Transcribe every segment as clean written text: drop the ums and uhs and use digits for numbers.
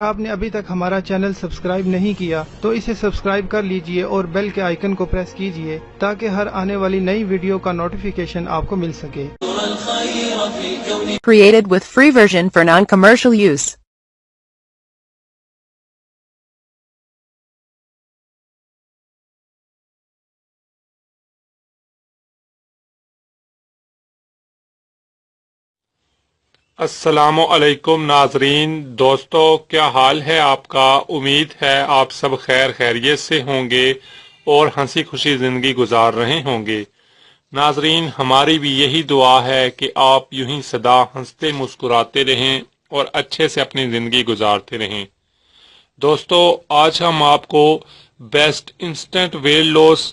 आपने अभी तक हमारा चैनल सब्सक्राइब नहीं किया तो इसे सब्सक्राइब कर लीजिए और बेल के आइकन को प्रेस कीजिए ताकि हर आने वाली नई वीडियो का नोटिफिकेशन आपको मिल सके। Created with free version for non-commercial use. अस्सलामु अलैकुम नाजरीन, दोस्तों क्या हाल है आपका। उम्मीद है आप सब खैर खैरियत से होंगे और हंसी खुशी ज़िंदगी गुजार रहे होंगे। नाजरीन, हमारी भी यही दुआ है कि आप यूं ही सदा हंसते मुस्कुराते रहें और अच्छे से अपनी ज़िंदगी गुजारते रहें। दोस्तों, आज हम आपको best instant weight loss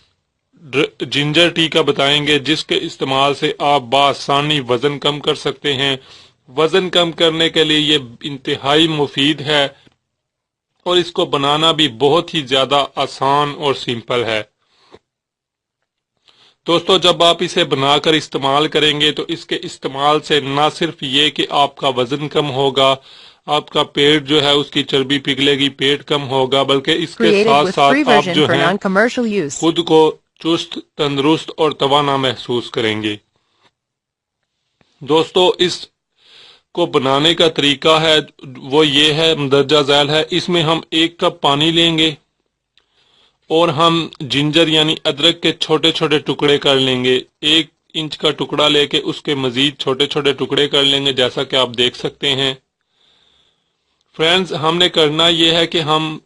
ginger tea का बताएंगे, जिसके इस्तेमाल से आप बआसानी वज़न कम कर सकते हैं। वज़न कम करने के लिए ये इंतहाई मुफीद है और इसको बनाना भी बहुत ही ज़्यादा आसान और सिंपल है। दोस्तों, जब आप इसे बनाकर इस्तेमाल करेंगे तो इसके इस्तेमाल से न सिर्फ ये कि आपका वज़न कम होगा, आपका पेट जो है उसकी चर्बी पिघलेगी, पेट कम होगा, बल्कि इसके साथ साथ आप जो है खुद को चुस्त, तंदुरुस्त और तवाना महसूस करेंगे। दोस्तों, इस को बनाने का तरीका है वो ये है, मदरजा झैल है। इसमें हम 1 कप पानी लेंगे और हम जिंजर यानी अदरक के छोटे छोटे टुकड़े कर लेंगे। 1 इंच का टुकड़ा लेके उसके मजीद छोटे छोटे टुकड़े कर लेंगे, जैसा कि आप देख सकते हैं। फ्रेंड्स, हमने करना ये है कि हम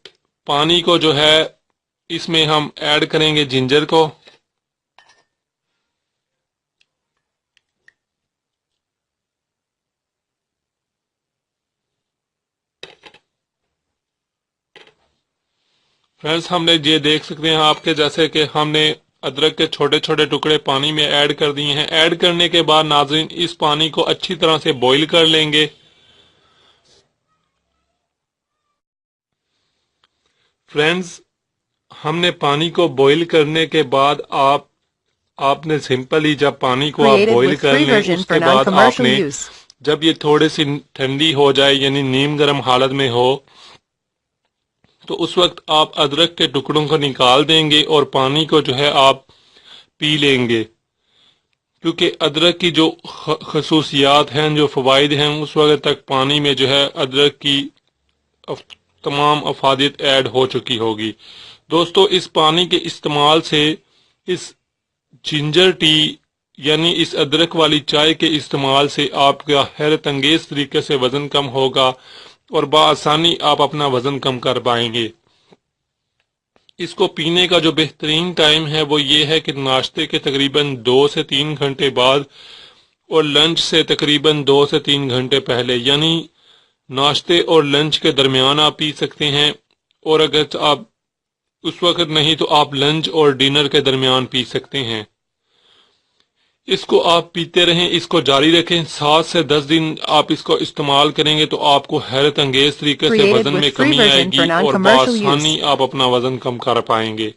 पानी को जो है इसमें हम ऐड करेंगे जिंजर को। फ्रेंड्स, हमने ये देख सकते हैं आपके जैसे कि हमने अदरक के छोटे छोटे टुकड़े पानी में ऐड कर दिए हैं। ऐड करने के बाद नाज़रीन, इस पानी को अच्छी तरह से बॉईल कर लेंगे। फ्रेंड्स, हमने पानी को बॉईल करने के बाद आपने सिंपली जब पानी को आप बॉईल कर लें, उसके बाद आपने जब ये थोड़ी सी ठंडी हो जाए यानी नीम गर्म हालत में हो, तो उस वक्त आप अदरक के टुकड़ों को निकाल देंगे और पानी को जो है आप पी लेंगे। क्योंकि अदरक की जो खसूसियात हैं, जो फ़वाइद हैं, उस वक्त तक पानी में जो है अदरक की तमाम अफादियत ऐड हो चुकी होगी। दोस्तों, इस पानी के इस्तेमाल से, इस जिंजर टी यानी इस अदरक वाली चाय के इस्तेमाल से आपका हैरत अंगेज तरीके से वज़न कम होगा और बआसानी आप अपना वज़न कम कर पाएंगे। इसको पीने का जो बेहतरीन टाइम है वो ये है कि नाश्ते के तकरीबन 2 से 3 घंटे बाद और लंच से तकरीबन 2 से 3 घंटे पहले, यानी नाश्ते और लंच के दरमियान आप पी सकते हैं। और अगर आप उस वक्त नहीं तो आप लंच और डिनर के दरमियान पी सकते हैं। इसको आप पीते रहें, इसको जारी रखें। 7 से 10 दिन आप इसको इस्तेमाल करेंगे तो आपको हैरत अंगेज तरीके से वजन में कमी आएगी और बआसानी आप अपना वजन कम कर पाएंगे।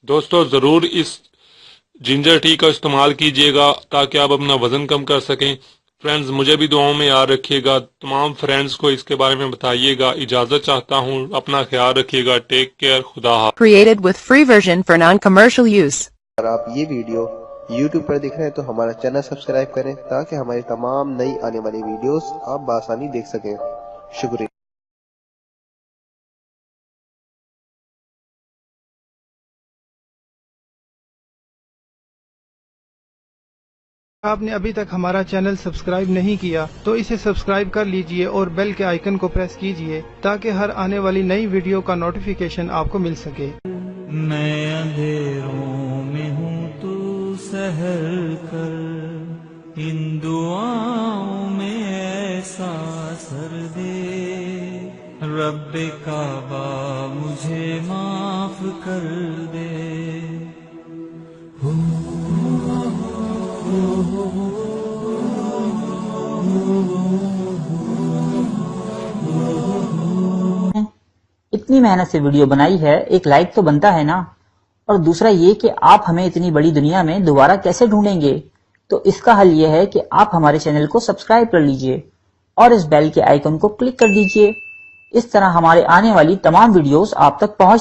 दोस्तों, जरूर इस जिंजर टी का इस्तेमाल कीजिएगा ताकि आप अपना वजन कम कर सकें। फ्रेंड्स, मुझे भी दुआओं में याद रखिएगा। तमाम फ्रेंड्स को इसके बारे में बताइएगा। इजाजत चाहता हूँ, अपना ख्याल रखिएगा। टेक केयर, खुदा हाफ़िज़। Created with free version for non-commercial use. अगर आप ये वीडियो YouTube पर देख रहे हैं तो हमारा चैनल सब्सक्राइब करें ताकि हमारी तमाम नई आने वाली वीडियोस आप बआसानी देख सकें। शुक्रिया। आपने अभी तक हमारा चैनल सब्सक्राइब नहीं किया तो इसे सब्सक्राइब कर लीजिए और बेल के आइकन को प्रेस कीजिए ताकि हर आने वाली नई वीडियो का नोटिफिकेशन आपको मिल सके। मैं अंधेरों में हूँ, तू सहर कर, इन दुआओं में ऐसा असर दे, रब्बे काबा मुझे माफ कर दे। इतनी मेहनत से वीडियो बनाई है, एक लाइक तो बनता है ना। और दूसरा ये कि आप हमें इतनी बड़ी दुनिया में दोबारा कैसे ढूंढेंगे, तो इसका हल ये है कि आप हमारे चैनल को सब्सक्राइब कर लीजिए और इस बेल के आइकन को क्लिक कर दीजिए اس طرح ہمارے آنے والی تمام ویڈیوز آپ تک پہنچ